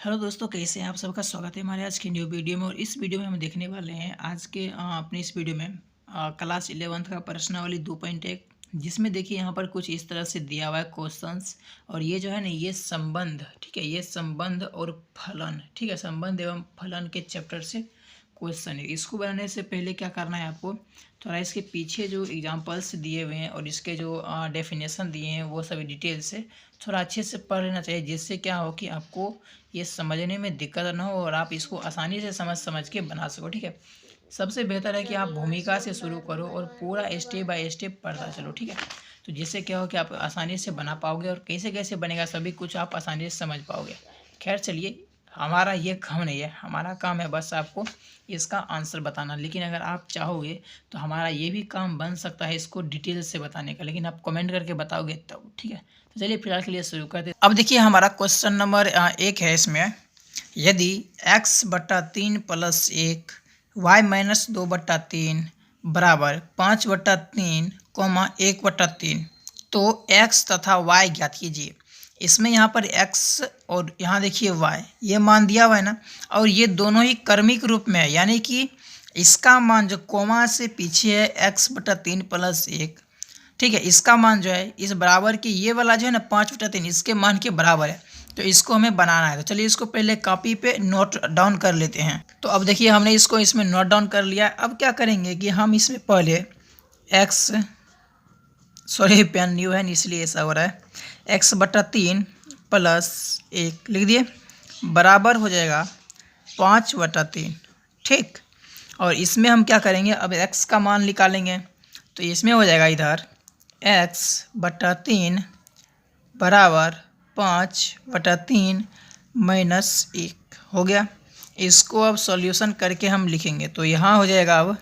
Hello दोस्तों, कैसे हैं आप? सबका स्वागत है हमारे आज की न्यू वीडियो में। और इस वीडियो में हम देखने वाले हैं आज के अपने इस वीडियो में क्लास 11th का प्रश्नावली 2.1, जिसमें देखिए यहाँ पर कुछ इस तरह से दिया हुआ है क्वेश्चंस। और ये जो है ना, ये संबंध, ठीक है, ये संबंध और फलन, ठीक है, संबंध एवं फलन के चैप्टर से क्वेश्चन है। इसको बनाने से पहले क्या करना है आपको, थोड़ा इसके पीछे जो एग्जांपल्स दिए हुए हैं और इसके जो डेफिनेशन दिए हैं वो सभी डिटेल से थोड़ा अच्छे से पढ़ लेना चाहिए, जिससे क्या हो कि आपको ये समझने में दिक्कत ना हो और आप इसको आसानी से समझ के बना सको। ठीक है, सबसे बेहतर है कि आप भूमिका से शुरू करो और पूरा स्टेप बाय स्टेप पढ़ता चलो। ठीक है, तो जिससे क्या हो कि आप आसानी से बना पाओगे और कैसे कैसे बनेगा सभी कुछ आप आसानी से समझ पाओगे। खैर चलिए, हमारा ये काम नहीं है, हमारा काम है बस आपको इसका आंसर बताना। लेकिन अगर आप चाहोगे तो हमारा ये भी काम बन सकता है इसको डिटेल से बताने का, लेकिन आप कमेंट करके बताओगे तब। ठीक है, तो चलिए फिलहाल के लिए शुरू करते हैं। अब देखिए हमारा क्वेश्चन नंबर 1 है। इसमें यदि x/3 + 1 y-2/3 बराबर 5/3, 1/3 तो x तथा y ज्ञात कीजिए। इसमें यहाँ पर x और यहाँ देखिए y, ये मान दिया हुआ है ना, और ये दोनों ही क्रमिक रूप में है, यानी कि इसका मान जो कोमा से पीछे है x/3 + 1, ठीक है, इसका मान जो है इस बराबर की ये वाला जो है ना 5/3 इसके मान के बराबर है। तो इसको हमें बनाना है, तो चलिए इसको पहले कॉपी पे नोट डाउन कर लेते हैं। तो अब देखिए हमने इसको इसमें नोट डाउन कर लिया। अब क्या करेंगे कि हम इसमें पहले पेन न्यू है इसलिए ऐसा हो रहा है, x/3 + 1 लिख दिए, बराबर हो जाएगा 5/3। ठीक, और इसमें हम क्या करेंगे, अब x का मान निकालेंगे। तो इसमें हो जाएगा इधर x/3 बराबर 5/3 - 1 हो गया। इसको अब सॉल्यूशन करके हम लिखेंगे, तो यहाँ हो जाएगा अब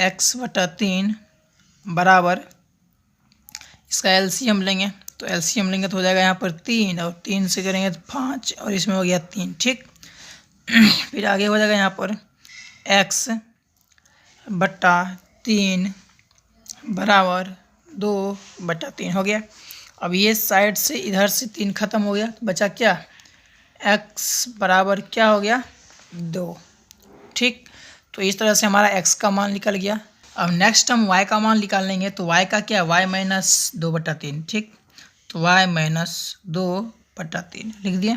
x/3 बराबर, इसका एलसीएम लेंगे, तो एलसीएम लेंगे तो हो जाएगा यहाँ पर 3 और 3 से करेंगे तो 5 और इसमें हो गया 3। ठीक, फिर आगे हो जाएगा यहाँ पर x/3 बराबर 2/3 हो गया। अब ये साइड से इधर से 3 खत्म हो गया, तो बचा क्या, x बराबर क्या हो गया 2। ठीक, तो इस तरह से हमारा x का मान निकल गया। अब नेक्स्ट हम y का मान निकाल लेंगे, तो y का क्या, y-2/3। ठीक, तो y-2/3 लिख दिए,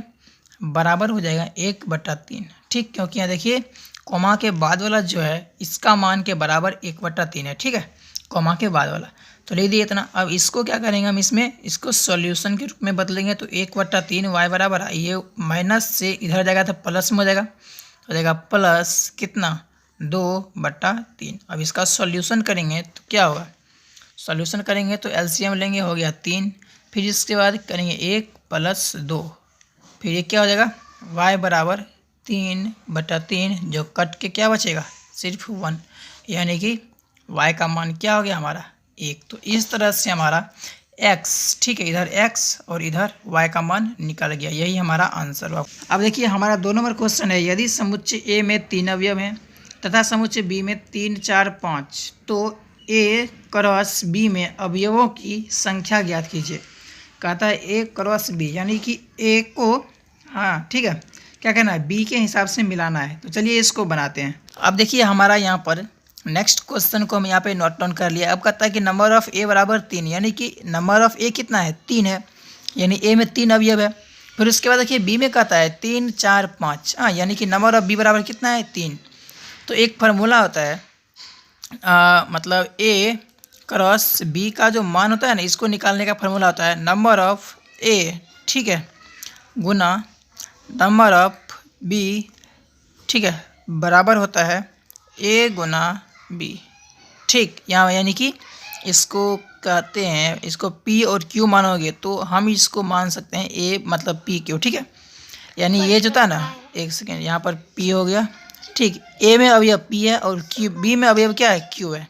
बराबर हो जाएगा 1/3। ठीक, क्योंकि यहाँ देखिए कोमा के बाद वाला जो है इसका मान के बराबर 1/3 है। ठीक है, कोमा के बाद वाला, तो लिख दिए इतना। अब इसको क्या करेंगे, हम इसमें इसको सॉल्यूशन के रूप में बदलेंगे, तो 1/3 y बराबर, ये माइनस से इधर जाएगा तो प्लस में हो जाएगा, हो जाएगा प्लस कितना 2/3। अब इसका सॉल्यूशन करेंगे तो क्या होगा, सॉल्यूशन करेंगे तो एलसीएम लेंगे, हो गया 3, फिर इसके बाद करेंगे 1 + 2, फिर ये क्या हो जाएगा y बराबर 3/3, जो कट के क्या बचेगा सिर्फ 1, यानी कि y का मान क्या हो गया हमारा 1। तो इस तरह से हमारा x, ठीक है, इधर x और इधर y का मान निकल गया, यही हमारा आंसर हुआ। अब देखिए हमारा 2 नंबर क्वेश्चन है, यदि समुच्चय A में 3 अवयव हैं तथा समुच्चय B में 3, 4, 5, तो A क्रॉस B में अवयवों की संख्या ज्ञात कीजिए। कहता है A क्रॉस B, यानी कि A को, हाँ ठीक है, क्या करना है, B के हिसाब से मिलाना है। तो चलिए इसको बनाते हैं। अब देखिए हमारा यहाँ पर नेक्स्ट क्वेश्चन को हम यहाँ पे नोट डाउन कर लिया। अब कहता है कि नंबर ऑफ A बराबर 3, यानी कि नंबर ऑफ A कितना है 3 है, यानी A में 3 अवयव है। फिर उसके बाद देखिए B में कहता है 3, 4, 5, हाँ, यानी कि नंबर ऑफ B बराबर कितना है 3। तो एक फार्मूला होता है, मतलब A क्रॉस B का जो मान होता है ना, इसको निकालने का फार्मूला होता है नंबर ऑफ A, ठीक है, गुना नंबर ऑफ B, ठीक है, बराबर होता है A गुना B। ठीक, यहाँ यानी कि इसको कहते हैं, इसको P और Q मानोगे तो हम इसको मान सकते हैं A मतलब PQ। ठीक है, यानी ये जो था ना, एक सेकेंड, यहाँ पर P हो गया। ठीक, A में अवयव P है और B में अवयव क्या है Q है।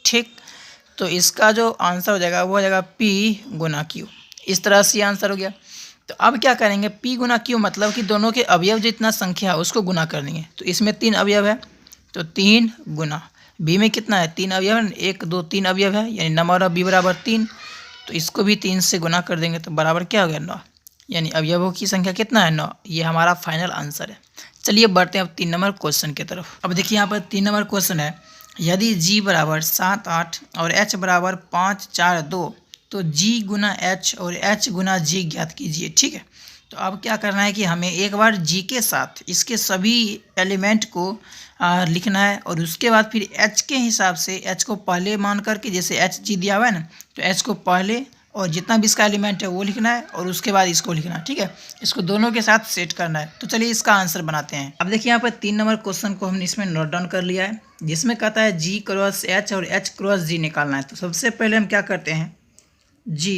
ठीक, तो इसका जो आंसर हो जाएगा वो हो जाएगा P गुना Q। इस तरह से आंसर हो गया। तो अब क्या करेंगे, P गुना Q मतलब कि दोनों के अवयव जितना संख्या है उसको गुना कर देंगे। तो इसमें 3 अवयव है, तो 3 गुना B में कितना है 3 अवयव है, 1, 2, 3 अवयव है, यानी नंबर ऑफ B बराबर 3। तो इसको भी 3 से गुना कर देंगे तो बराबर क्या हो गया 9। यानी अवयवों की संख्या कितना है 9। ये हमारा फाइनल आंसर है। चलिए बढ़ते हैं अब 3 नंबर क्वेश्चन की तरफ। अब देखिए यहाँ पर 3 नंबर क्वेश्चन है, यदि g बराबर 7 8 और h बराबर 5 4 2 तो g गुना h और h गुना g ज्ञात कीजिए। ठीक है, तो अब क्या करना है कि हमें एक बार g के साथ इसके सभी एलिमेंट को लिखना है और उसके बाद फिर h के हिसाब से h को पहले मान करके, जैसे h g दिया हुआ है ना, तो h को पहले और जितना भी इसका एलिमेंट है वो लिखना है और उसके बाद इसको लिखना है। ठीक है, इसको दोनों के साथ सेट करना है। तो चलिए इसका आंसर बनाते हैं। अब देखिए यहाँ पर 3 नंबर क्वेश्चन को हमने इसमें नोट डाउन कर लिया है, जिसमें कहता है g क्रॉस h और h क्रॉस g निकालना है। तो सबसे पहले हम क्या करते हैं, g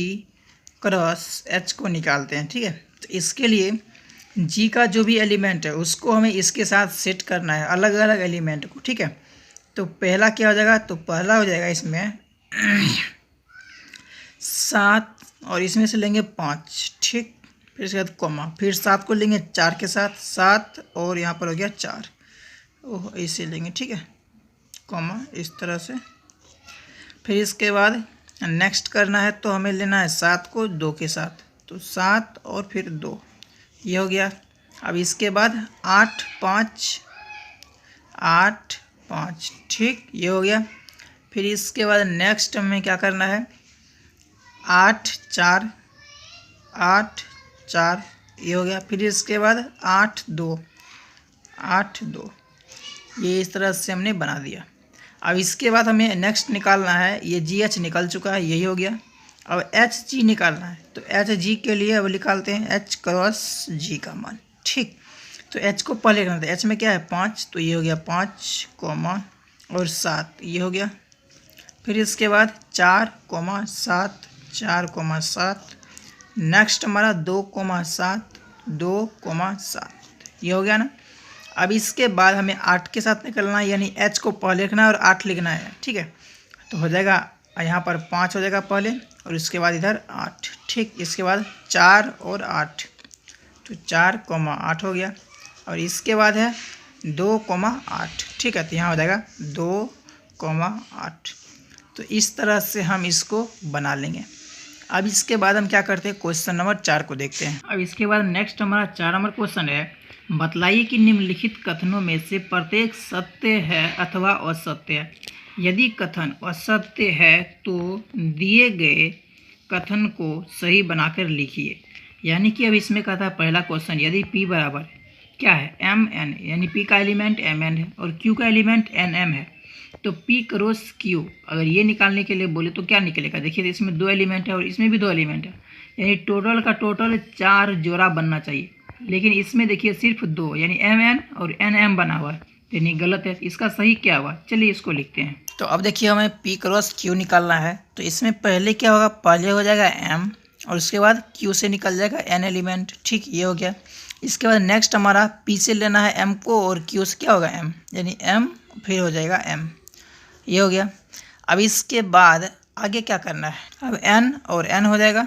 क्रॉस h को निकालते हैं। ठीक है, तो इसके लिए g का जो भी एलिमेंट है उसको हमें इसके साथ सेट करना है, अलग अलग एलिमेंट को। ठीक है, तो पहला क्या हो जाएगा, तो पहला हो जाएगा इसमें 7 और इसमें से लेंगे 5। ठीक, फिर इसके बाद कॉमा, फिर 7 को लेंगे 4 के साथ, 7 और यहाँ पर हो गया 4, ओह ऐसे लेंगे। ठीक है, कॉमा इस तरह से। फिर इसके बाद नेक्स्ट करना है तो हमें लेना है 7 को 2 के साथ, तो 7 और फिर 2, ये हो गया। अब इसके बाद 8 5 8 5, ठीक, ये हो गया। फिर इसके बाद नेक्स्ट हमें क्या करना है, 8 4 8 4, ये हो गया। फिर इसके बाद 8 2 8 2, ये इस तरह से हमने बना दिया। अब इसके बाद हमें नेक्स्ट निकालना है, ये जी एच निकल चुका है, यही हो गया। अब एच जी निकालना है, तो एच जी के लिए अब निकालते हैं एच क्रॉस जी का मान। ठीक, तो एच को पहले करना था, एच में क्या है 5, तो ये हो गया 5 कॉमा और 7, ये हो गया। फिर इसके बाद 4 7 4 7, नेक्स्ट हमारा 2 7 2 7, ये हो गया ना। अब इसके बाद हमें 8 के साथ निकलना है, यानी h को पहले लिखना है और 8 लिखना है। ठीक है, तो हो जाएगा यहाँ पर 5 हो जाएगा पहले और इसके बाद इधर 8। ठीक, इसके बाद 4 और 8, तो 4 8 हो गया और इसके बाद है 2 8। ठीक है, तो यहाँ हो जाएगा 2 8। तो इस तरह से हम इसको बना लेंगे। अब इसके बाद हम क्या करते हैं, क्वेश्चन नंबर 4 को देखते हैं। अब इसके बाद नेक्स्ट हमारा 4 नंबर क्वेश्चन है, बतलाइए कि निम्नलिखित कथनों में से प्रत्येक सत्य है अथवा असत्य है। यदि कथन असत्य है तो दिए गए कथन को सही बनाकर लिखिए। यानी कि अब इसमें कहता है पहला क्वेश्चन, यदि p बराबर क्या है mn, यानी p का एलिमेंट mn है और q का एलिमेंट nm है, तो p क्रॉस q अगर ये निकालने के लिए बोले तो क्या निकलेगा। देखिए इसमें 2 एलिमेंट है और इसमें भी 2 एलिमेंट है, यानी टोटल का टोटल 4 जोड़ा बनना चाहिए, लेकिन इसमें देखिए सिर्फ 2, यानी mn और nm बना हुआ है, यानी गलत है। इसका सही क्या हुआ, चलिए इसको लिखते हैं। तो अब देखिए हमें p क्रॉस q निकालना है, तो इसमें पहले क्या होगा, पहले हो जाएगा m और उसके बाद q से निकल जाएगा n एलिमेंट। ठीक, ये हो गया। इसके बाद नेक्स्ट हमारा p से लेना है m को और q से क्या होगा m, यानी m फिर हो जाएगा m, ये हो गया। अब इसके बाद आगे क्या करना है, अब n और n हो जाएगा,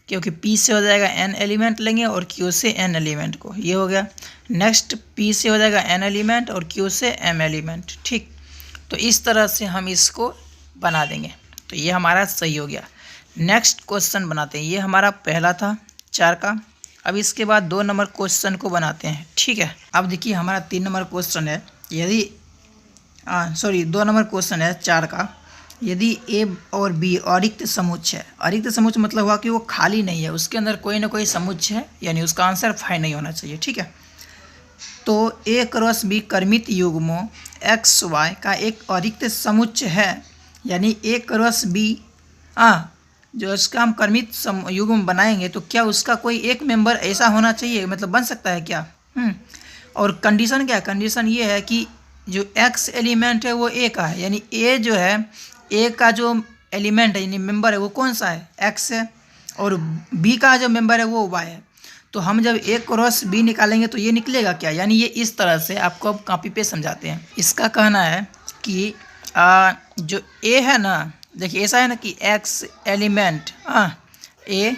क्योंकि p से हो जाएगा n एलिमेंट लेंगे और q से n एलिमेंट को, ये हो गया। नेक्स्ट p से हो जाएगा n एलिमेंट और q से m एलिमेंट। ठीक, तो इस तरह से हम इसको बना देंगे, तो ये हमारा सही हो गया। नेक्स्ट क्वेश्चन बनाते हैं, ये हमारा पहला था 4 का। अब इसके बाद 2 नंबर क्वेश्चन को बनाते हैं। ठीक है, अब देखिए हमारा 3 नंबर क्वेश्चन है, यदि 2 नंबर क्वेश्चन है 4 का, यदि ए और बी अरिक्त समुच्चय है। अरिक्त समुच्चय मतलब हुआ कि वो खाली नहीं है, उसके अंदर कोई ना कोई समुच्चय है, यानी उसका आंसर 5 नहीं होना चाहिए। ठीक है, तो ए क्रॉस बी क्रमित युग्मों एक्स वाई का एक अरिक्त समुच्चय है, यानी ए क्रॉस बी जो इसका हम क्रमित युग्म बनाएंगे तो क्या उसका कोई एक मेंबर ऐसा होना चाहिए, मतलब बन सकता है क्या। और कंडीशन क्या है, कंडीशन ये है कि जो x एलिमेंट है वो a का है, यानी a जो है a का जो एलिमेंट है यानी मेंबर है वो कौन सा है, x है, और b का जो मेंबर है वो y है। तो हम जब a क्रॉस b निकालेंगे तो ये निकलेगा क्या, यानी ये इस तरह से आपको अब कॉपी पे समझाते हैं। इसका कहना है कि जो a है ना, देखिए ऐसा है ना कि x एलिमेंट a,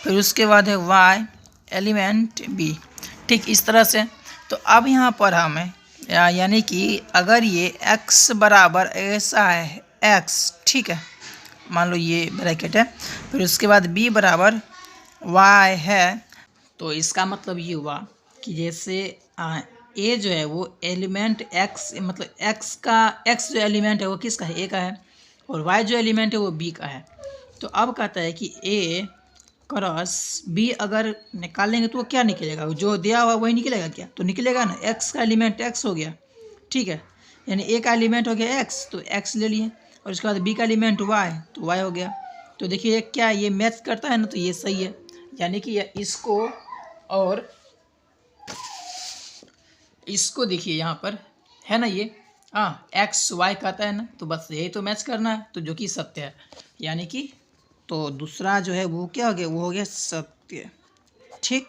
फिर उसके बाद है y एलिमेंट b। ठीक, इस तरह से। तो अब यहाँ पर हमें यानी कि अगर ये x बराबर ऐसा है x, ठीक है, मान लो ये ब्रैकेट है, फिर उसके बाद b बराबर y है, तो इसका मतलब ये हुआ कि जैसे ए जो है वो एलिमेंट x, मतलब x जो एलिमेंट है वो किसका है, ए का है, और y जो एलिमेंट है वो b का है। तो अब कहता है कि a क्रॉस b अगर निकालेंगे तो वो क्या निकलेगा, जो दिया हुआ वही निकलेगा क्या, तो निकलेगा ना, x का एलिमेंट x हो गया, ठीक है, यानी a का एलिमेंट हो गया x, तो x ले लिए, और उसके बाद b का एलिमेंट y, तो y हो गया। तो देखिए क्या ये मैच करता है ना, तो ये सही है, यानी कि इसको और इसको देखिए यहाँ पर है ना, ये एक्स वाई कहता है ना, तो बस यही तो मैच करना है, तो जो कि सत्य है, यानी कि तो दूसरा जो है वो क्या हो गया, वो हो गया सत्य, ठीक,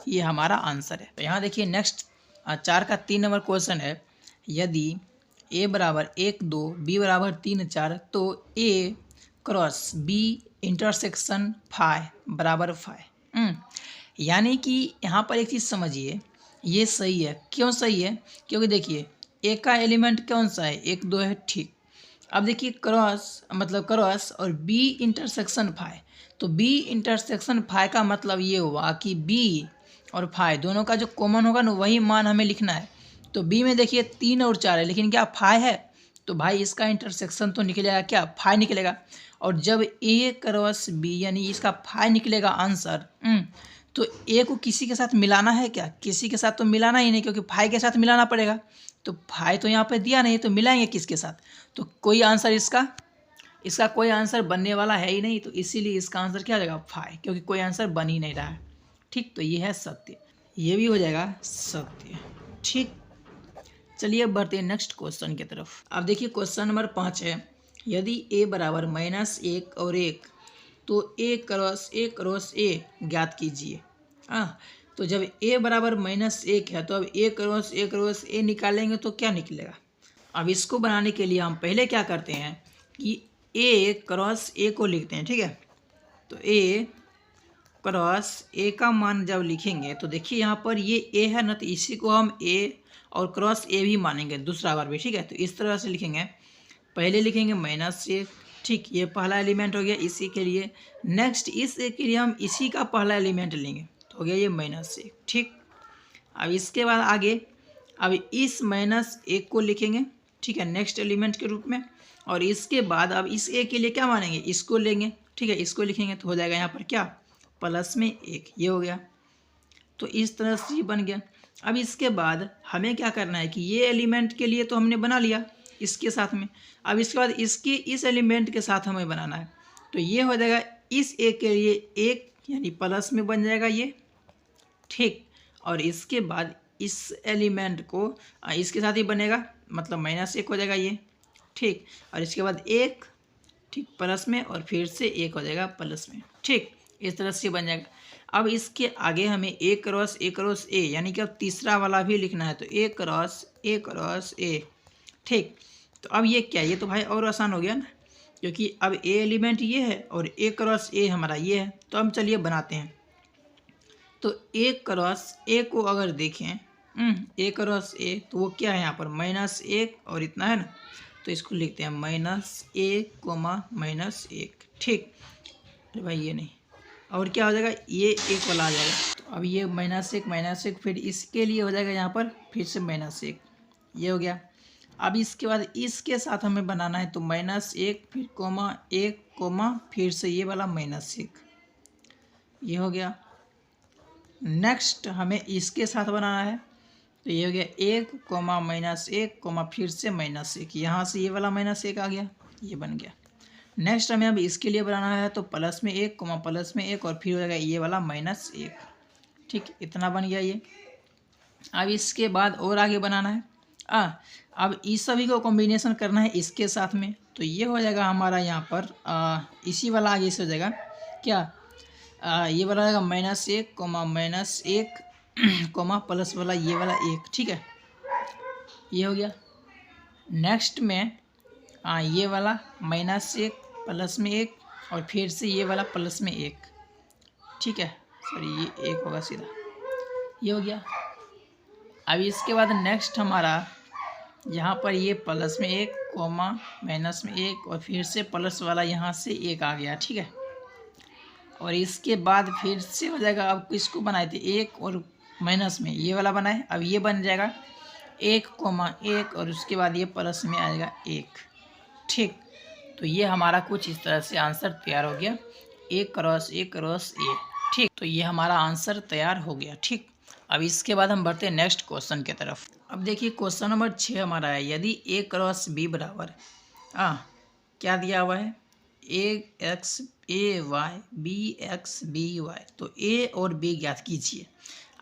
ये हमारा आंसर है। तो यहाँ देखिए नेक्स्ट 4 का 3 नंबर क्वेश्चन है, यदि a बराबर 1 2 b बराबर 3 4 तो a cross b intersection phi बराबर फाइ। यानी कि यहाँ पर एक चीज़ समझिए, ये सही है, क्यों सही है, क्योंकि देखिए ए का एलिमेंट कौन सा है, 1 2 है, ठीक। अब देखिए क्रॉस मतलब क्रॉस और बी इंटरसेक्शन फाइ, तो बी इंटरसेक्शन फाइ का मतलब ये हुआ कि बी और फाइ दोनों का जो कॉमन होगा ना वही मान हमें लिखना है। तो बी में देखिए 3 और 4 है, लेकिन क्या फाइ है, तो भाई इसका इंटरसेक्शन तो निकलेगा क्या, फाइ निकलेगा। और जब ए क्रॉस बी यानी इसका फाइ निकलेगा आंसर, तो ए को किसी के साथ मिलाना है क्या, किसी के साथ तो मिलाना ही नहीं, क्योंकि फाइ के साथ मिलाना पड़ेगा, तो फाइ तो यहाँ पे दिया नहीं, तो मिलाएंगे किसके साथ, तो कोई आंसर इसका कोई आंसर बनने वाला है ही नहीं, तो इसीलिए इसका आंसर क्या हो जाएगा, फाइ, क्योंकि कोई आंसर बन ही नहीं रहा है, ठीक। तो ये है सत्य, ये भी हो जाएगा सत्य, ठीक। चलिए अब बढ़ते हैं नेक्स्ट क्वेश्चन की तरफ। अब देखिए क्वेश्चन नंबर 5 है, यदि a बराबर -1 और 1 तो a क्रॉस a ज्ञात कीजिए। तो जब a बराबर -1 है तो अब a क्रॉस a निकालेंगे तो क्या निकलेगा। अब इसको बनाने के लिए हम पहले क्या करते हैं कि a क्रॉस a को लिखते हैं, ठीक है। तो a क्रॉस a का मान जब लिखेंगे तो देखिए यहाँ पर ये a है ना, तो इसी को हम a और क्रॉस a भी मानेंगे दूसरा बार भी, ठीक है। तो इस तरह से लिखेंगे, पहले लिखेंगे -1, ठीक, ये पहला एलिमेंट हो गया इसी के लिए। नेक्स्ट इस ए के लिए हम इसी का पहला एलिमेंट लेंगे, तो हो गया ये -1, ठीक। अब इसके बाद आगे अब इस -1 को लिखेंगे, ठीक है, नेक्स्ट एलिमेंट के रूप में। और इसके बाद अब इस ए के लिए क्या मानेंगे, इसको लेंगे, ठीक है, इसको लिखेंगे तो हो जाएगा यहाँ पर क्या, +1, ये हो गया। तो इस तरह से ये बन गया। अब इसके बाद हमें क्या करना है कि ये एलिमेंट के लिए तो हमने बना लिया इसके साथ में, अब इसके बाद इसके इस एलिमेंट के साथ हमें बनाना है, तो ये हो जाएगा इस ए के लिए 1 यानी प्लस में बन जाएगा ये, ठीक। और इसके बाद इस एलिमेंट को इसके साथ ही बनेगा, मतलब -1 हो जाएगा ये, ठीक। और इसके बाद 1, ठीक, प्लस में, और फिर से 1 हो जाएगा प्लस में, ठीक, इस तरह से बन जाएगा। अब इसके आगे हमें a क्रॉस a यानी कि अब तीसरा वाला भी लिखना है, तो a क्रॉस a, ठीक। तो अब ये क्या, ये तो भाई और आसान हो गया ना, क्योंकि अब a एलिमेंट ये है और a क्रॉस a हमारा ये है। तो हम चलिए बनाते हैं। तो a क्रॉस a को अगर देखें, a क्रॉस a, तो वो क्या है यहाँ पर -1 और इतना है ना, तो इसको लिखते हैं -1, ठीक। अरे भाई ये नहीं, और क्या हो जाएगा, ये 1 वाला आ जाएगा। तो अब ये -1, फिर इसके लिए हो जाएगा यहाँ पर फिर से -1, ये हो गया। अब इसके बाद इसके साथ हमें बनाना है, तो -1 फिर -1 फिर से ये वाला -1, ये हो गया। नेक्स्ट हमें इसके साथ बनाना है, तो ये हो गया 1, -1, फिर से -1, यहाँ से ये वाला -1 आ गया, ये बन गया। नेक्स्ट हमें अब इसके लिए बनाना है, तो +1, और फिर हो जाएगा ये वाला -1, ठीक, इतना बन गया ये। अब इसके बाद और आगे बनाना है, अब इस सभी को कॉम्बिनेशन करना है इसके साथ में, तो ये हो जाएगा हमारा यहाँ पर इसी वाला आगे से हो जाएगा क्या, ये वाला रहेगा -1, प्लस वाला ये वाला 1, ठीक है, ये हो गया। नेक्स्ट में ये वाला -1 प्लस में 1 और फिर से ये वाला प्लस में 1, ठीक है, सॉरी ये 1 होगा सीधा, ये हो गया। अब इसके बाद नेक्स्ट हमारा यहाँ पर ये प्लस में 1, माइनस में 1 और फिर से प्लस वाला यहाँ से 1 आ गया, ठीक है। और इसके बाद फिर से हो जाएगा, अब इसको बनाए थे 1 और माइनस में ये वाला बनाए, अब ये बन जाएगा 1,1 और उसके बाद ये प्लस में आएगा 1। ठीक, तो ये हमारा कुछ इस तरह से आंसर तैयार हो गया, 1 क्रॉस A। ठीक, तो ये हमारा आंसर तैयार हो गया। ठीक, अब इसके बाद हम बढ़ते हैं नेक्स्ट क्वेश्चन की तरफ। अब देखिए क्वेश्चन नंबर 6 हमारा है, यदि A क्रॉस B बराबर क्या दिया हुआ है, AX BY, तो A और B ज्ञात कीजिए।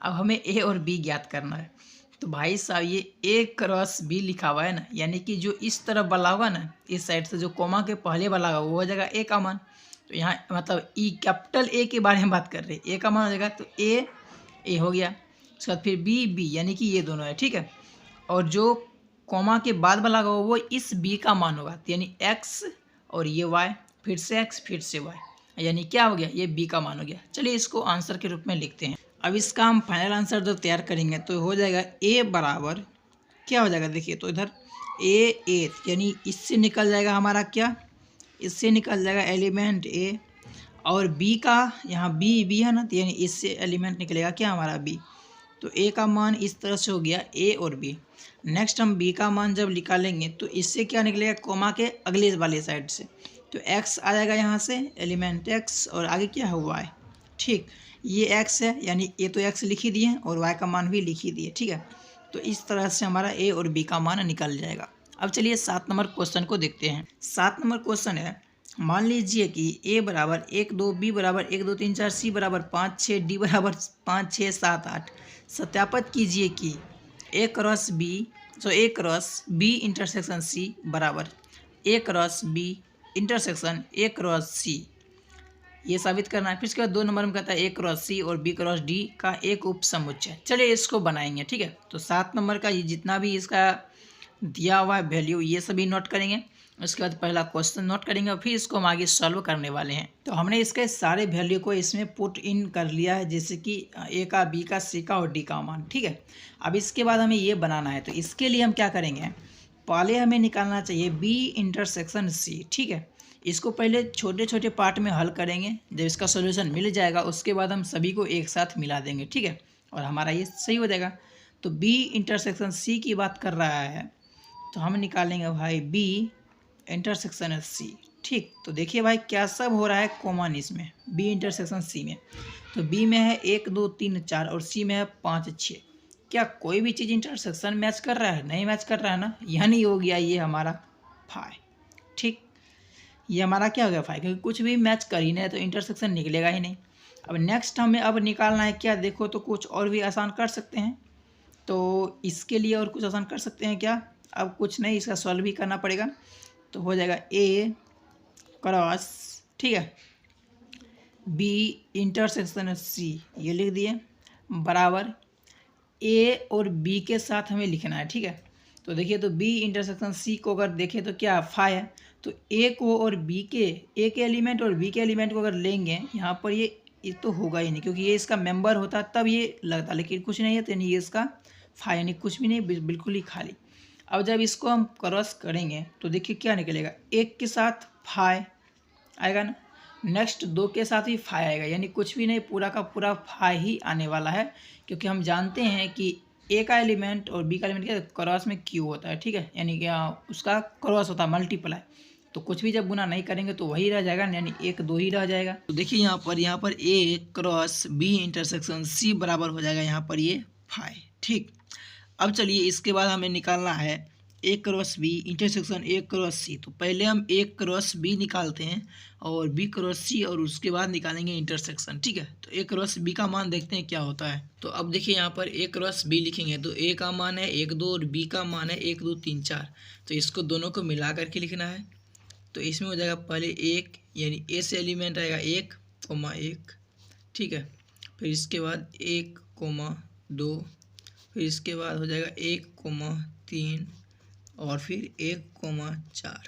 अब हमें A और B ज्ञात करना है, तो भाई साहब ये A क्रॉस B लिखा हुआ है ना, यानी कि जो इस तरफ वाला होगा ना, इस साइड से जो कोमा के पहले वाला होगा वो हो जाएगा A का मान। तो यहाँ मतलब कैपिटल A के बारे में बात कर रहे हैं, A का मान हो जाएगा, तो A हो गया। उसके बाद फिर B यानी कि ये दोनों है। ठीक है, और जो कोमा के बाद वाला होगा वो इस B का मान होगा, यानी X और ये Y, फिर से X फिर से Y, यानी क्या हो गया, ये B का मान हो गया। चलिए इसको आंसर के रूप में लिखते हैं। अब इसका हम फाइनल आंसर जो तैयार करेंगे तो हो जाएगा A बराबर क्या हो जाएगा, देखिए तो इधर A यानी इससे निकल जाएगा हमारा क्या, इससे निकल जाएगा एलिमेंट A, और B का यहाँ B है ना, तो यानी इससे एलिमेंट निकलेगा क्या हमारा B। तो A का मान इस तरह से हो गया A और B। नेक्स्ट हम B का मान जब निकालेंगे तो इससे क्या निकलेगा, कोमा के अगले वाले साइड से, तो X आ जाएगा यहाँ से एलिमेंट X, और आगे क्या है Y। ठीक, ये X है, यानी ये तो X लिख ही दिए और Y का मान भी लिख ही दिए। ठीक है, तो इस तरह से हमारा A और B का मान निकल जाएगा। अब चलिए 7 नंबर क्वेश्चन को देखते हैं। 7 नंबर क्वेश्चन है, मान लीजिए कि A बराबर 1 2, B बराबर 1 2 3 4, C बराबर 5 6, D बराबर 5 6 7 8। सत्यापित कीजिए कि A cross B intersection C बराबर A cross B intersection A cross C, ये साबित करना है। फिर इसके बाद 2 नंबर में कहता है A क्रॉस C और B क्रॉस D का एक उपसमुच्चय। चलिए इसको बनाएंगे। ठीक है, तो 7 नंबर का ये जितना भी इसका दिया हुआ है वैल्यू ये सभी नोट करेंगे। उसके बाद पहला क्वेश्चन नोट करेंगे और फिर इसको हम आगे सॉल्व करने वाले हैं। तो हमने इसके सारे वैल्यू को इसमें पुट इन कर लिया है, जैसे कि A का, B का, C का और D का मान। ठीक है, अब इसके बाद हमें ये बनाना है, तो इसके लिए हम क्या करेंगे, पहले हमें निकालना चाहिए B इंटरसेक्शन C। ठीक है, इसको पहले छोटे छोटे पार्ट में हल करेंगे, जब इसका सोल्यूशन मिल जाएगा उसके बाद हम सभी को एक साथ मिला देंगे। ठीक है, और हमारा ये सही हो जाएगा। तो B इंटरसेक्शन C की बात कर रहा है, तो हम निकालेंगे भाई B इंटरसेक्शन C। ठीक, तो देखिए भाई क्या सब हो रहा है कॉमन इसमें, B इंटरसेक्शन C में। तो B में है 1 2 3 4 और C में है 5 6। क्या कोई भी चीज़ इंटरसेक्शन मैच कर रहा है, नहीं मैच कर रहा है ना, यानी हो गया ये हमारा फाई। ठीक, ये हमारा क्या हो गया फाई, क्योंकि कुछ भी मैच कर ही नहीं है तो इंटरसेक्शन निकलेगा ही नहीं। अब नेक्स्ट हमें अब निकालना है क्या, देखो तो कुछ और भी आसान कर सकते हैं, तो इसके लिए और कुछ आसान कर सकते हैं क्या, अब कुछ नहीं, इसका सॉल्व भी करना पड़ेगा। तो हो जाएगा A क्रॉस, ठीक है, B इंटरसेक्शन C, ये लिख दिए, बराबर A और B के साथ हमें लिखना है। ठीक है, तो देखिए तो B इंटरसेक्शन C को अगर देखें तो क्या फाई है, तो A को और B के, A के एलिमेंट और B के एलिमेंट को अगर लेंगे यहाँ पर ये तो होगा ही नहीं, क्योंकि ये इसका मेंबर होता तब ये लगता, लेकिन कुछ नहीं है तो नहीं, ये इसका फाई यानी कुछ भी नहीं, बिल्कुल ही खाली। अब जब इसको हम क्रॉस करेंगे तो देखिए क्या निकलेगा, 1 के साथ फाई आएगा ना, नेक्स्ट 2 के साथ भी फाई आएगा, यानी कुछ भी नहीं, पूरा का पूरा फाई ही आने वाला है, क्योंकि हम जानते हैं कि A का एलिमेंट और B का एलिमेंट क्या क्रॉस में Q होता है। ठीक है, यानी क्या उसका क्रॉस होता है मल्टीप्लाई, तो कुछ भी जब गुना नहीं करेंगे तो वही रह जाएगा, यानी 1 2 ही रह जाएगा। तो देखिए यहाँ पर A cross B intersection C बराबर हो जाएगा यहाँ पर ये फाई। ठीक, अब चलिए इसके बाद हमें निकालना है A cross B intersection A cross C। तो पहले हम A क्रॉस B निकालते हैं और B क्रॉस C, और उसके बाद निकालेंगे इंटरसेक्शन। ठीक है, तो A क्रॉस B का मान देखते हैं क्या होता है। तो अब देखिए यहाँ पर A क्रॉस B लिखेंगे तो A का मान है 1 2 और B का मान है 1 2 3 4, तो इसको दोनों को मिला करके लिखना है। तो इसमें हो जाएगा पहले 1, यानी A से एलिमेंट आएगा 1 1, ठीक है, फिर इसके बाद 1 2, फिर इसके बाद हो जाएगा 1 3 और फिर 1 4,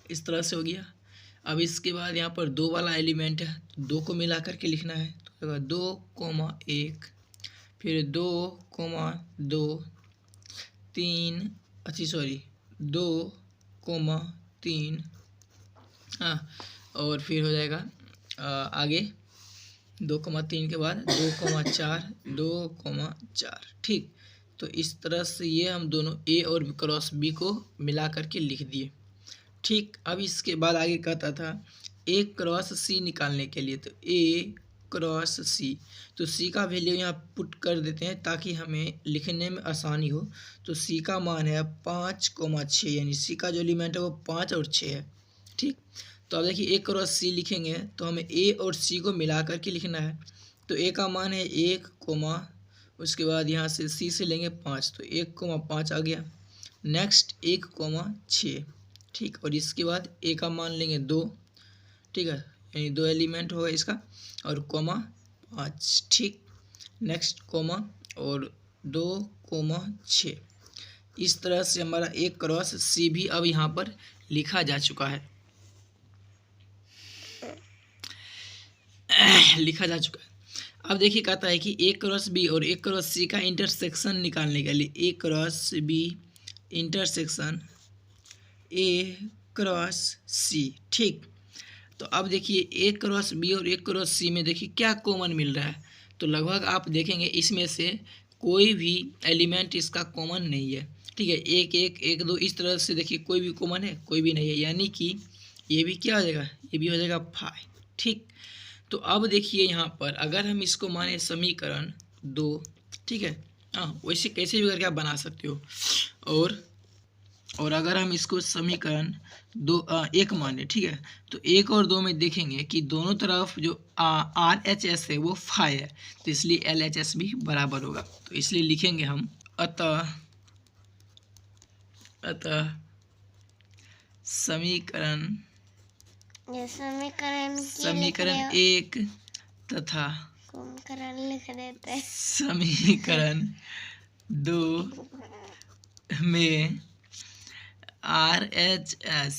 इस तरह से हो गया। अब इसके बाद यहाँ पर 2 वाला एलिमेंट है, तो 2 को मिला करके लिखना है, तो होगा 2 1, फिर 2 2 3, 2 3, हाँ, और फिर हो जाएगा आगे 2,3 के बाद 2,4 2,4। ठीक, तो इस तरह से ये हम दोनों ए और क्रॉस बी को मिला करके लिख दिए। ठीक, अब इसके बाद आगे कहता था ए क्रॉस सी निकालने के लिए, तो ए क्रॉस सी, तो सी का वैल्यू यहाँ पुट कर देते हैं ताकि हमें लिखने में आसानी हो। तो सी का मान है 5,6, यानी सी का जो एलिमेंट है वो 5 और 6 है। ठीक, तो अब देखिए ए क्रॉस सी लिखेंगे तो हमें ए और सी को मिला करके लिखना है। तो ए का मान है 1, उसके बाद यहाँ से सी से लेंगे 5, तो 1,5 आ गया। नेक्स्ट 1,6। ठीक, और इसके बाद ए का मान लेंगे 2। ठीक है, यानी 2 एलिमेंट होगा इसका, और कोमा 5। ठीक, नेक्स्ट कोमा और 2,6। इस तरह से हमारा ए क्रॉस सी भी अब यहाँ पर लिखा जा चुका है, लिखा जा चुका है। अब देखिए कहता है कि ए क्रॉस बी और ए क्रॉस सी का इंटरसेक्शन निकालने के लिए A cross B intersection A cross C. ठीक, तो अब देखिए ए क्रॉस बी और ए क्रॉस सी में देखिए क्या कॉमन मिल रहा है। तो लगभग आप देखेंगे इसमें से कोई भी एलिमेंट इसका कॉमन नहीं है। ठीक है, 1 1 1 2 इस तरह से देखिए कोई भी कॉमन है, कोई भी नहीं है, यानी कि ये भी क्या हो जाएगा, ये भी हो जाएगा 5। ठीक, तो अब देखिए यहाँ पर अगर हम इसको माने समीकरण 2, ठीक है, हाँ वैसे कैसे भी करके आप बना सकते हो। और अगर हम इसको समीकरण 1 माने, ठीक है, तो 1 और 2 में देखेंगे कि दोनों तरफ जो RHS है वो 5 है, तो इसलिए LHS भी बराबर होगा। तो इसलिए लिखेंगे हम अतः समीकरण 1 तथा समीकरण 2 में RHS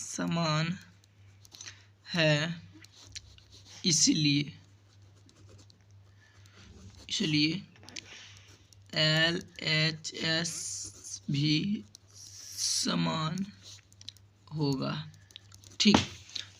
समान है, इसलिए LHS भी समान होगा। ठीक,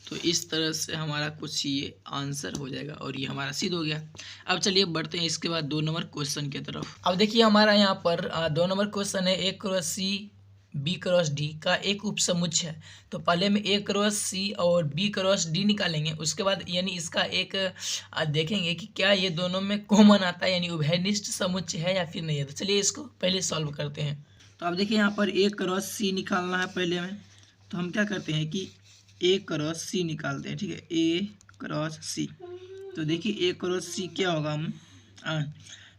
तो इस तरह से हमारा कुछ ये आंसर हो जाएगा और ये हमारा सिद्ध हो गया। अब चलिए बढ़ते हैं इसके बाद 2 नंबर क्वेश्चन की तरफ। अब देखिए हमारा यहाँ पर 2 नंबर क्वेश्चन है, A cross C B cross D का एक उपसमुच्चय है। तो पहले में ए क्रॉस सी और बी क्रॉस डी निकालेंगे, उसके बाद यानी इसका एक देखेंगे कि क्या ये दोनों में कॉमन आता है, यानी उभयनिष्ठ समुच्चय है या फिर नहीं है। तो चलिए इसको पहले सॉल्व करते हैं। तो अब देखिए यहाँ पर ए क्रॉस सी निकालना है पहले में, तो हम क्या करते हैं कि ए क्रॉस सी निकालते हैं। ठीक है, ए क्रॉस सी, तो देखिए ए क्रॉस सी क्या होगा, हम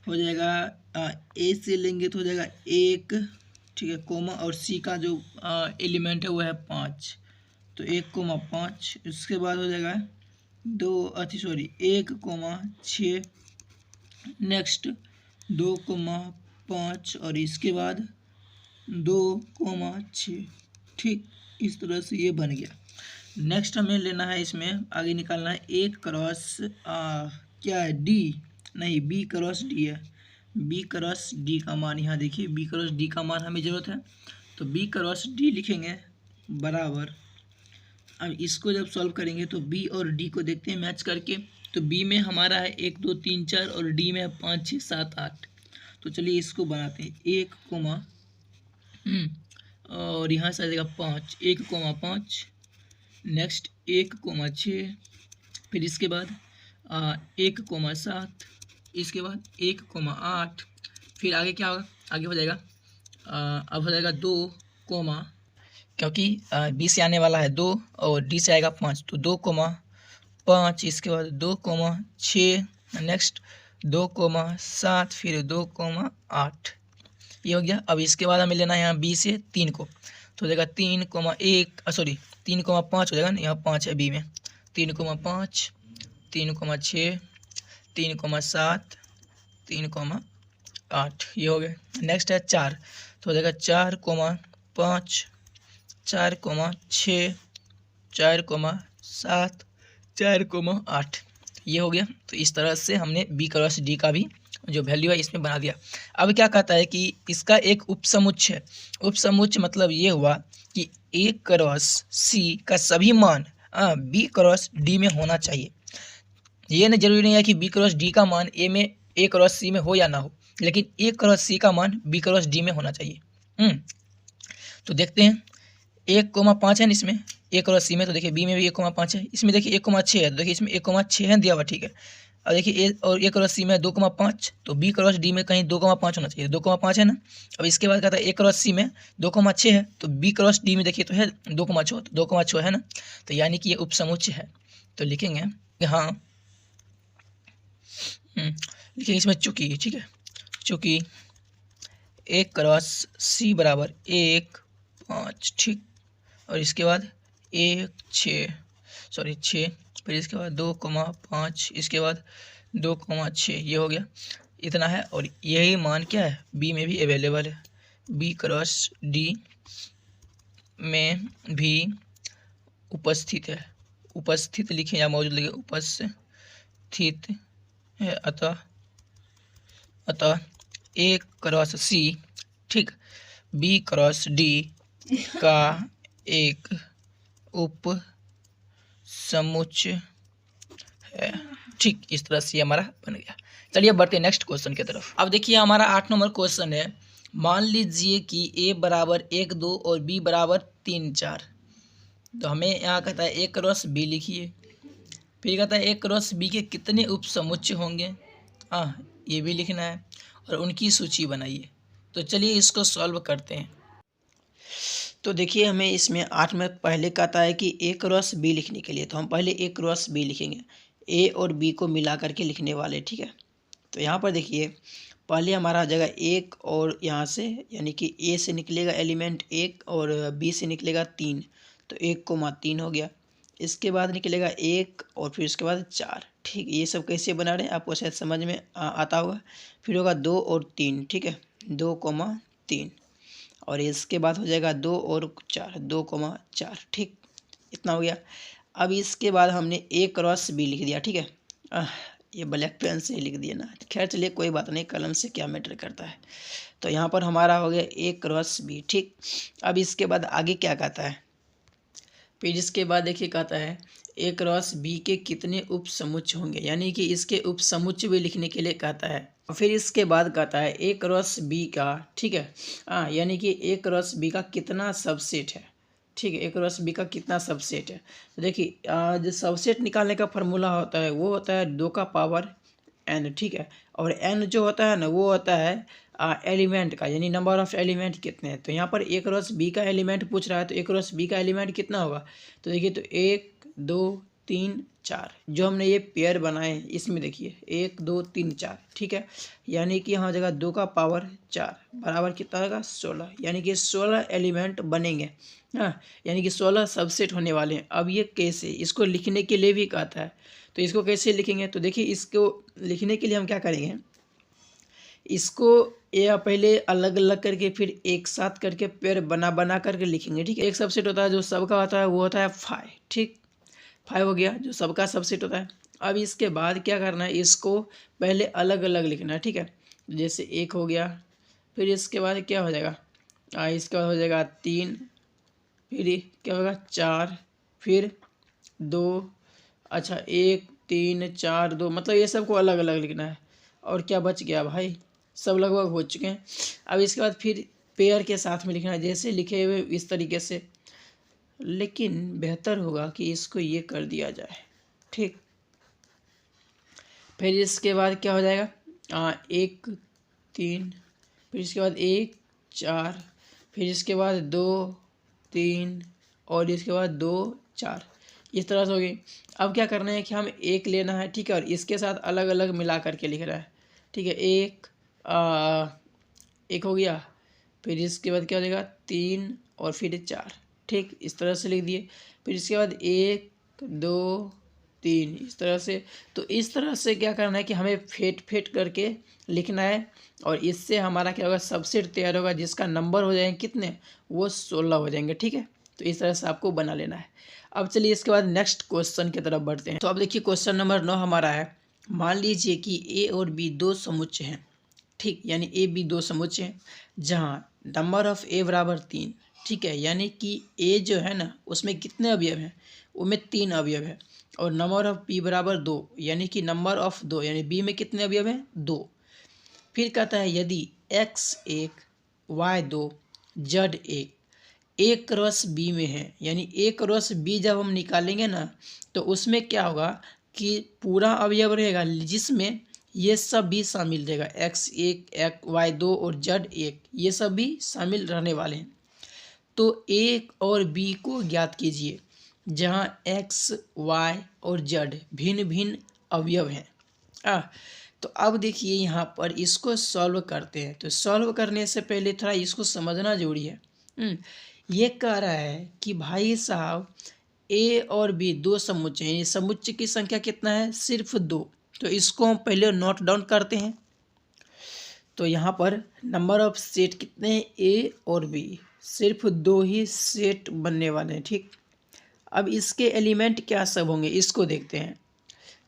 हो जाएगा ए से लेंगे तो हो जाएगा 1, ठीक है, कोमा, और सी का जो एलिमेंट है वो है 5, तो 1,5। उसके बाद हो जाएगा 1,6, नेक्स्ट 2,5 और इसके बाद 2,6। ठीक, इस तरह से ये बन गया। नेक्स्ट हमें लेना है, इसमें आगे निकालना है ए क्रॉस क्या है, डी, नहीं बी क्रॉस डी है। बी क्रॉस डी का मान यहाँ देखिए, बी क्रॉस डी का मान हमें ज़रूरत है, तो बी क्रॉस डी लिखेंगे बराबर। अब इसको जब सॉल्व करेंगे तो बी और डी को देखते हैं मैच करके। तो बी में हमारा है 1 2 3 4 और डी में है 5 6 7 8। तो चलिए इसको बनाते हैं, 1, और यहाँ से आ जाएगा 5, 1,5, नेक्स्ट 1,6, फिर इसके बाद 1,7, इसके बाद 1,8, फिर आगे क्या होगा, आगे हो जाएगा अब हो जाएगा 2, क्योंकि बी से आने वाला है 2 और डी से आएगा 5, तो 2,5, इसके बाद 2,6, नेक्स्ट 2,7, फिर 2,8, ये हो गया। अब इसके बाद हमें लेना है यहाँ बी से 3 को, तो हो जाएगा 3,5 हो जाएगा ना, यहाँ 5 है बी में, 3,5, 3,6, 3,7, 3,8, ये हो गया। नेक्स्ट है 4, तो हो जाएगा 4,5, 4,6, 4,7, 4,8, ये हो गया। तो इस तरह से हमने बी क्रॉस डी का भी जो वैल्यू है इसमें बना दिया। अब क्या कहता है कि इसका एक उपसमुच्चय है। उपसमुच्चय मतलब ये हुआ कि ए क्रॉस सी का सभी मान बी क्रॉस डी में होना चाहिए। ये नहीं जरूरी नहीं है कि बी क्रॉस डी का मान ए क्रॉस सी में हो या ना हो, लेकिन ए क्रॉस सी का मान बी क्रॉस डी में होना चाहिए। तो देखते हैं 1,5 है इसमें ए क्रॉस सी में, तो देखिए बी में भी 1,5 है, इसमें देखिए 1,6 है, तो देखिए इसमें 1,6 है दिया हुआ, ठीक है। अब देखिए ए और ए क्रॉस सी में 2,5, तो बी क्रॉस डी में कहीं 2,5 होना चाहिए, 2,5 है ना। अब इसके बाद कहता है ए क्रॉस सी में 2,6 है, तो बी क्रॉस डी में देखिए तो है 2,6, तो 2,6 है ना, तो यानी कि ये उपसमुच्चय है। तो लिखेंगे हाँ, लिखेंगे इसमें चूंकि, ठीक है, चूंकि ए क्रॉस सी बराबर 1,5, ठीक, और इसके बाद 6, फिर इसके बाद 2,5, इसके बाद 2,6, ये हो गया, इतना है। और यही मान क्या है, बी में भी अवेलेबल है, बी क्रॉस डी में भी उपस्थित है, उपस्थित लिखें या मौजूद लिखें, उपस्थित है। अतः ए क्रॉस सी, ठीक, बी क्रॉस डी का एक उप समुच्चय है, ठीक। इस तरह से हमारा बन गया। चलिए बढ़ते हैं नेक्स्ट क्वेश्चन की तरफ। अब देखिए हमारा 8 नंबर क्वेश्चन है, मान लीजिए कि ए बराबर 1, 2 और बी बराबर 3, 4। तो हमें यहाँ कहता है ए क्रॉस बी लिखिए, फिर कहता है ए क्रॉस बी के कितने उप समुच्चय होंगे, ये भी लिखना है, और उनकी सूची बनाइए। तो चलिए इसको सॉल्व करते हैं। तो देखिए हमें इसमें 8 में पहले कहता है कि ए क्रॉस बी लिखने के लिए, तो हम पहले ए क्रॉस बी लिखेंगे, ए और बी को मिला करके लिखने वाले, ठीक है। तो यहाँ पर देखिए पहले हमारा आ जाएगा 1, और यहाँ से यानी कि ए से निकलेगा एलिमेंट 1 और बी से निकलेगा 3, तो 1,3 हो गया। इसके बाद निकलेगा 1 और फिर इसके बाद 4, ठीक। ये सब कैसे बना रहे हैं आपको शायद समझ में आता होगा। फिर होगा 2 और 3, ठीक है, 2,3, और इसके बाद हो जाएगा 2 और 4, 2,4, ठीक, इतना हो गया। अब इसके बाद हमने ए क्रॉस बी लिख दिया, ठीक है। ये ब्लैक पेन से ही लिख दिया ना, खैर चलिए कोई बात नहीं, कलम से क्या मैटर करता है। तो यहाँ पर हमारा हो गया ए क्रॉस बी, ठीक। अब इसके बाद आगे क्या कहता है, फिर इसके बाद देखिए कहता है ए क्रॉस बी के कितने उप समुच्चय होंगे, यानी कि इसके उप समुच्चय भी लिखने के लिए कहता है। और फिर इसके बाद कहता है ए क्रॉस बी का, ठीक है, यानी कि ए क्रॉस बी का कितना सबसेट है, ठीक है, ए क्रॉस बी का कितना सबसेट है। तो देखिए जो सबसेट निकालने का फार्मूला होता है वो होता है 2 का पावर n, ठीक है, और n जो होता है ना वो होता है एलिमेंट का, यानी नंबर ऑफ एलिमेंट कितने हैं। तो यहाँ पर ए क्रॉस बी का एलिमेंट पूछ रहा है, तो ए क्रॉस बी का एलिमेंट कितना होगा, तो देखिए तो 1, 2, 3, 4 जो हमने ये पेयर बनाए इसमें देखिए 1, 2, 3, 4, ठीक है, यानी कि यहाँ जगह 2 का पावर 4 बराबर कितना होगा 16, यानी कि 16 एलिमेंट बनेंगे, यानी कि 16 सबसेट होने वाले हैं। अब ये कैसे, इसको लिखने के लिए भी कहता है, तो इसको कैसे लिखेंगे, तो देखिए इसको लिखने के लिए हम क्या करेंगे, इसको या पहले अलग अलग करके फिर एक साथ करके पेयर बना करके लिखेंगे, ठीक है। एक सबसेट होता है जो सबका होता है वो होता है 5, ठीक, 5 हो गया जो सबका सबसेट होता है। अब इसके बाद क्या करना है, इसको पहले अलग अलग लिखना है, ठीक है। जैसे 1 हो गया, फिर इसके बाद क्या हो जाएगा, इसके बाद हो जाएगा 3, फिर क्या होगा 4, फिर 2, अच्छा 1, 3, 4, 2, मतलब ये सबको अलग अलग लिखना है। और क्या बच गया भाई, सब लगभग हो चुके हैं। अब इसके बाद फिर पेयर के साथ में लिखना है, जैसे लिखे हुए इस तरीके से, लेकिन बेहतर होगा कि इसको ये कर दिया जाए, ठीक। फिर इसके बाद क्या हो जाएगा 1, 3, फिर इसके बाद 1, 4, फिर इसके बाद 2, 3 और इसके बाद 2, 4, इस तरह से हो गई। अब क्या करना है कि हम 1 लेना है, ठीक है, और इसके साथ अलग अलग मिला करके लिख रहा है, ठीक है। 1 हो गया, फिर इसके बाद क्या हो जाएगा 3 और फिर 4, ठीक, इस तरह से लिख दिए। फिर इसके बाद 1, 2, 3, इस तरह से। तो इस तरह से क्या करना है कि हमें फेट करके लिखना है, और इससे हमारा क्या होगा सबसेट तैयार होगा, जिसका नंबर हो जाएंगे कितने, वो 16 हो जाएंगे, ठीक है। तो इस तरह से आपको बना लेना है। अब चलिए इसके बाद नेक्स्ट क्वेश्चन की तरफ बढ़ते हैं। तो अब देखिए क्वेश्चन नंबर 9 हमारा है, मान लीजिए कि ए और बी 2 समुच्चय हैं, ठीक, यानी ए बी 2 समुच्चय हैं जहाँ नंबर ऑफ ए बराबर 3, ठीक है, यानी कि ए जो है ना उसमें कितने अवयव हैं, उनमें 3 अवयव है। और नंबर ऑफ बी बराबर 2, यानी कि नंबर ऑफ 2, यानी बी में कितने अवयव हैं 2। फिर कहता है यदि x 1 y 2 z 1 ए क्रॉस बी में है, यानी ए क्रॉस बी जब हम निकालेंगे ना तो उसमें क्या होगा कि पूरा अवयव रहेगा जिसमें ये सब भी शामिल रहेगा, x1 y2 और z1 ये सब भी शामिल रहने वाले हैं। तो ए और बी को ज्ञात कीजिए जहाँ x y और z भिन्न भिन्न अवयव हैं। तो अब देखिए यहाँ पर इसको सॉल्व करते हैं। तो सॉल्व करने से पहले थोड़ा इसको समझना जरूरी है। ये कह रहा है कि भाई साहब ए और बी दो समुच्चय हैं, समुच्चय की संख्या कितना है सिर्फ 2। तो इसको हम पहले नोट डाउन करते हैं। तो यहाँ पर नंबर ऑफ सेट कितने हैं ए और बी, सिर्फ 2 ही सेट बनने वाले हैं। ठीक, अब इसके एलिमेंट क्या सब होंगे इसको देखते हैं।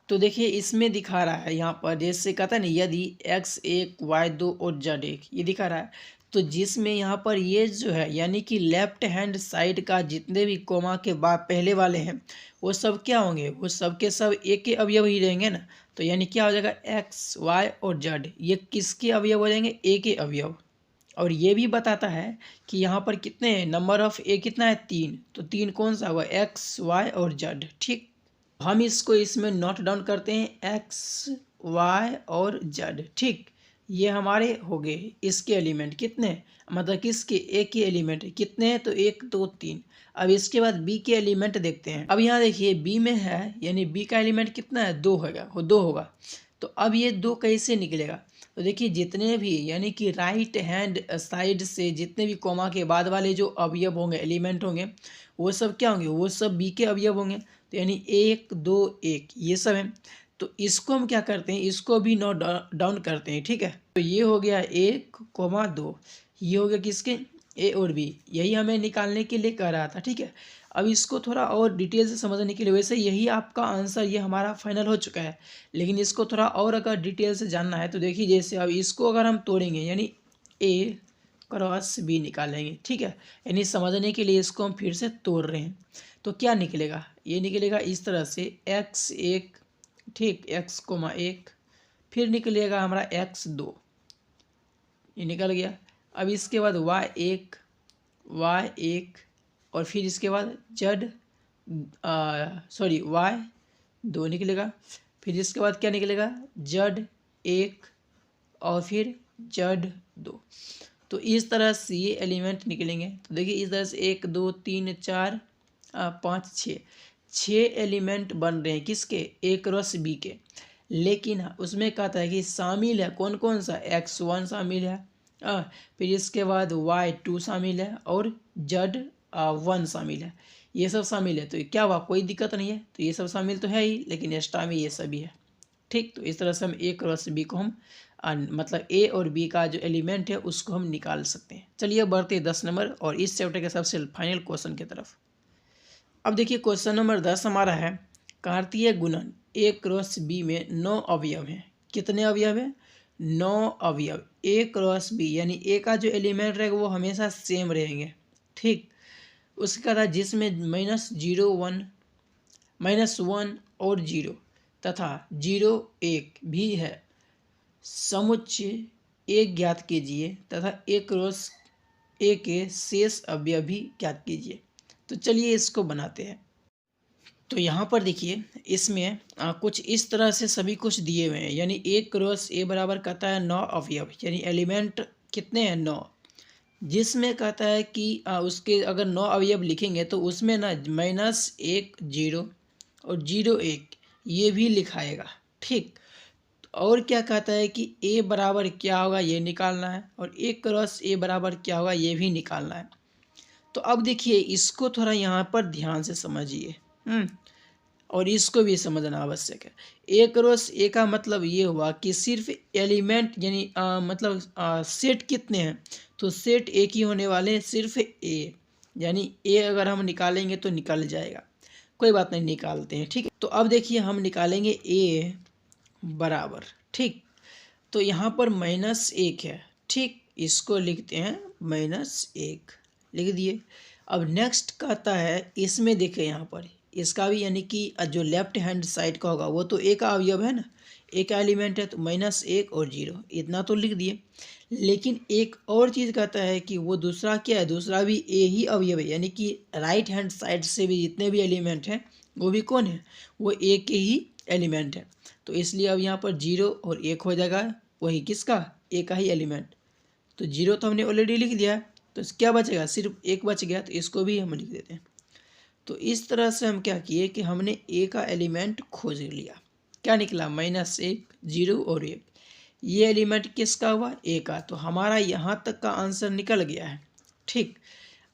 तो देखिए इसमें दिखा रहा है यहाँ पर जैसे कहता है ना यदि x1 y2 और z1 ये दिखा रहा है, तो जिसमें यहाँ पर ये जो है यानी कि लेफ्ट हैंड साइड का जितने भी कोमा के बाद पहले वाले हैं वो सब क्या होंगे, वो सब के सब ए के अवयव ही रहेंगे ना। तो यानी क्या हो जाएगा x y और z ये किसके अवयव हो जाएंगे, ए के अवयव। और ये भी बताता है कि यहाँ पर कितने हैं, नंबर ऑफ ए कितना है 3, तो 3 कौन सा हुआ x y और z। ठीक, हम इसको इसमें नोट डाउन करते हैं x y और z। ठीक, ये हमारे हो गए इसके एलिमेंट कितने, मतलब किसके ए के एलिमेंट कितने हैं, तो 1 2 3। अब इसके बाद बी के एलिमेंट देखते हैं। अब यहाँ देखिए बी में है यानी बी का एलिमेंट कितना है 2 होगा। तो अब ये 2 कैसे निकलेगा, तो देखिए जितने भी यानी कि राइट हैंड साइड से जितने भी कोमा के बाद वाले जो अवयव होंगे एलिमेंट होंगे वो सब क्या होंगे, वो सब बी के अवयव होंगे। तो यानी 1 2 1 ये सब हैं। तो इसको हम क्या करते हैं, इसको भी नोट डाउन करते हैं। ठीक है, तो ये हो गया 1 2, ये हो गया किसके ए और बी, यही हमें निकालने के लिए कह रहा था। ठीक है, अब इसको थोड़ा और डिटेल से समझने के लिए, वैसे यही आपका आंसर ये हमारा फाइनल हो चुका है, लेकिन इसको थोड़ा और अगर डिटेल से जानना है तो देखिए जैसे अब इसको अगर हम तोड़ेंगे यानी ए क्रॉस बी निकालेंगे। ठीक है, यानी समझने के लिए इसको हम फिर से तोड़ रहे हैं। तो क्या निकलेगा, ये निकलेगा इस तरह से x1 ठीक x 1, फिर निकलेगा हमारा x2 ये निकल गया। अब इसके बाद y1 और फिर इसके बाद y2 निकलेगा। फिर इसके बाद क्या निकलेगा z1 और फिर z2। तो इस तरह से ये एलिमेंट निकलेंगे। तो देखिए इस तरह से 1 2 3 4 5 6 एलिमेंट बन रहे हैं किसके, ए क्रॉस बी के। लेकिन उसमें कहता है कि शामिल है कौन कौन सा, x1 शामिल है, फिर इसके बाद y2 शामिल है और z1 शामिल है, ये सब शामिल है। तो क्या हुआ, कोई दिक्कत नहीं है। तो ये सब शामिल तो है ही, लेकिन एक्स्ट्रा में ये सभी है। ठीक, तो इस तरह से हम ए क्रॉस बी को हम मतलब ए और बी का जो एलिमेंट है उसको हम निकाल सकते हैं। चलिए बढ़ते 10 नंबर और इस चैप्टर के सबसे फाइनल क्वेश्चन की तरफ। अब देखिए क्वेश्चन नंबर 10 हमारा है कार्तीय गुणन ए क्रॉस बी में 9 अवयव हैं। कितने अवयव हैं, 9 अवयव। ए क्रॉस बी यानी ए का जो एलिमेंट रहेगा वो हमेशा सेम रहेंगे। ठीक, उसके बाद जिसमें -1 और 0 तथा 0 1 भी है, समुच्चय एक ज्ञात कीजिए तथा ए क्रॉस ए के शेष अवयव भी ज्ञात कीजिए। तो चलिए इसको बनाते हैं। तो यहाँ पर देखिए इसमें कुछ इस तरह से सभी कुछ दिए हुए हैं, यानी ए क्रॉस ए बराबर कहता है 9 अवयव, यानी एलिमेंट कितने हैं 9, जिसमें कहता है कि उसके अगर 9 अवयव लिखेंगे तो उसमें ना -1 0 और 0 1 ये भी लिखाएगा। ठीक, और क्या कहता है कि ए बराबर क्या होगा ये निकालना है और ए क्रॉस ए बराबर क्या होगा ये भी निकालना है। तो अब देखिए इसको थोड़ा यहाँ पर ध्यान से समझिए और इसको भी समझना आवश्यक है। ए क्रॉस ए का मतलब ये हुआ कि सिर्फ एलिमेंट यानी मतलब सेट कितने हैं, तो सेट एक ही होने वाले हैं, सिर्फ ए, यानी ए अगर हम निकालेंगे तो निकल जाएगा, कोई बात नहीं निकालते हैं। ठीक है, तो अब देखिए हम निकालेंगे ए बराबर। ठीक, तो यहाँ पर -1 है। ठीक, इसको लिखते हैं -1 लिख दिए। अब नेक्स्ट कहता है इसमें देखिए यहाँ पर इसका भी यानी कि जो लेफ्ट हैंड साइड का होगा वो तो ए का अवयव है ना, ए का एलिमेंट है, तो -1 और 0 इतना तो लिख दिए। लेकिन एक और चीज़ कहता है कि वो दूसरा क्या है, दूसरा भी ए ही अवयव है, यानी कि राइट हैंड साइड से भी जितने भी एलिमेंट हैं वो भी कौन है, वो ए के ही एलिमेंट है। तो इसलिए अब यहाँ पर 0 और 1 हो जाएगा, वही किसका, ए का ही एलिमेंट। तो 0 तो हमने ऑलरेडी लिख दिया, तो क्या बचेगा, सिर्फ 1 बच गया, तो इसको भी हम लिख देते हैं। तो इस तरह से हम क्या किए कि हमने ए का एलिमेंट खोज लिया, क्या निकला, -1, 0 और 1। ये एलिमेंट किसका हुआ, ए का। तो हमारा यहाँ तक का आंसर निकल गया है। ठीक,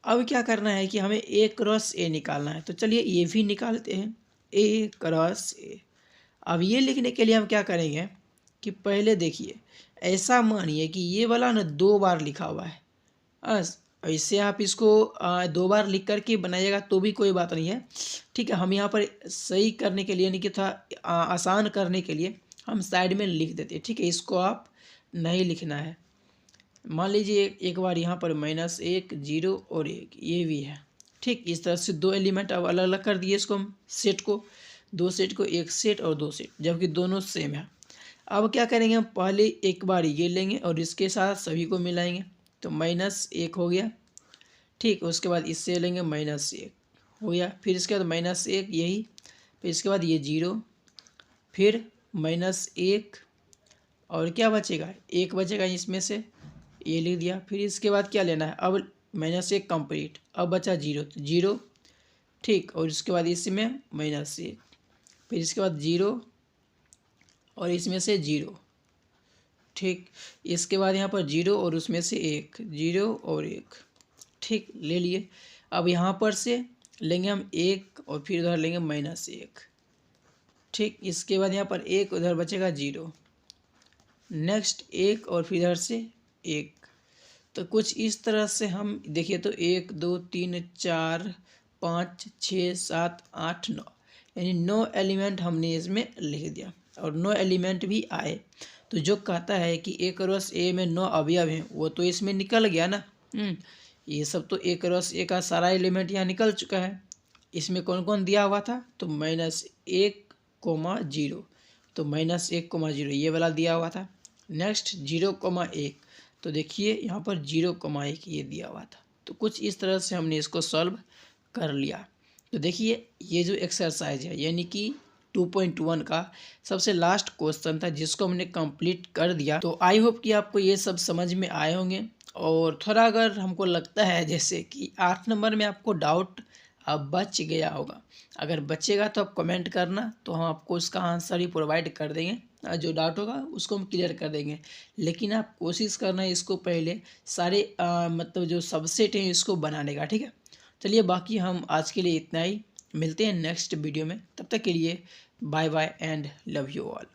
अब क्या करना है कि हमें ए क्रॉस ए निकालना है। तो चलिए ये भी निकालते हैं, ए क्रॉस ए। अब ये लिखने के लिए हम क्या करेंगे कि पहले देखिए, ऐसा मानिए कि ये वाला ना 2 बार लिखा हुआ है, बस ऐसे आप इसको 2 बार लिख करके बनाइएगा तो भी कोई बात नहीं है। ठीक है, हम यहाँ पर सही करने के लिए यानी कि थोड़ा आसान करने के लिए हम साइड में लिख देते हैं। ठीक है, इसको आप नहीं लिखना है। मान लीजिए एक बार यहाँ पर -1, 0 और 1 ये भी है। ठीक, इस तरह से 2 एलिमेंट अब अलग अलग कर दिए इसको, हम सेट को, 2 सेट को 1 सेट और 2 सेट, जबकि दोनों सेम है। अब क्या करेंगे, हम पहले एक बार ये लेंगे और इसके साथ सभी को मिलाएंगे, तो -1 हो गया। ठीक, उसके बाद इससे लेंगे -1 हो गया, फिर इसके बाद -1 यही, फिर इसके बाद ये 0, फिर -1 और क्या बचेगा, 1 बचेगा इसमें से, ये लिख दिया। फिर इसके बाद क्या लेना है, अब -1 कंप्लीट, अब बचा 0, तो 0। ठीक, और इसके बाद इसमें -1, फिर इसके बाद 0 और इसमें से 0। ठीक, इसके बाद यहाँ पर 0 और उसमें से 1, 0 और 1। ठीक, ले लिए। अब यहाँ पर से लेंगे हम 1 और फिर उधर लेंगे -1। ठीक, इसके बाद यहाँ पर 1, उधर बचेगा 0, नेक्स्ट 1 और फिर इधर से 1। तो कुछ इस तरह से हम देखिए, तो 1, 2, 3, 4, 5, 6, 7, 8, 9, यानी 9 एलिमेंट हमने इसमें लिख दिया और 9 एलिमेंट भी आए। तो जो कहता है कि ए क्रॉस ए में 9 अवयव हैं, वो तो इसमें निकल गया ना। ये सब तो ए क्रॉस ए का सारा एलिमेंट यहाँ निकल चुका है। इसमें कौन कौन दिया हुआ था, तो -1, 0, तो -1, 0 ये वाला दिया हुआ था। नेक्स्ट 0, 1, तो देखिए यहाँ पर 0, 1 ये दिया हुआ था। तो कुछ इस तरह से हमने इसको सॉल्व कर लिया। तो देखिए ये जो एक्सरसाइज है यानी कि 2.1 का सबसे लास्ट क्वेश्चन था, जिसको हमने कंप्लीट कर दिया। तो आई होप कि आपको ये सब समझ में आए होंगे। और थोड़ा अगर हमको लगता है जैसे कि 8 नंबर में आपको डाउट अब बच गया होगा, अगर बचेगा तो आप कमेंट करना, तो हम आपको उसका आंसर ही प्रोवाइड कर देंगे। जो डाउट होगा उसको हम क्लियर कर देंगे। लेकिन आप कोशिश करना इसको पहले सारे मतलब जो सबसेट हैं इसको बनाने का। ठीक है, चलिए बाकी हम आज के लिए इतना ही, मिलते हैं नेक्स्ट वीडियो में। तब तक के लिए bye bye and love you all.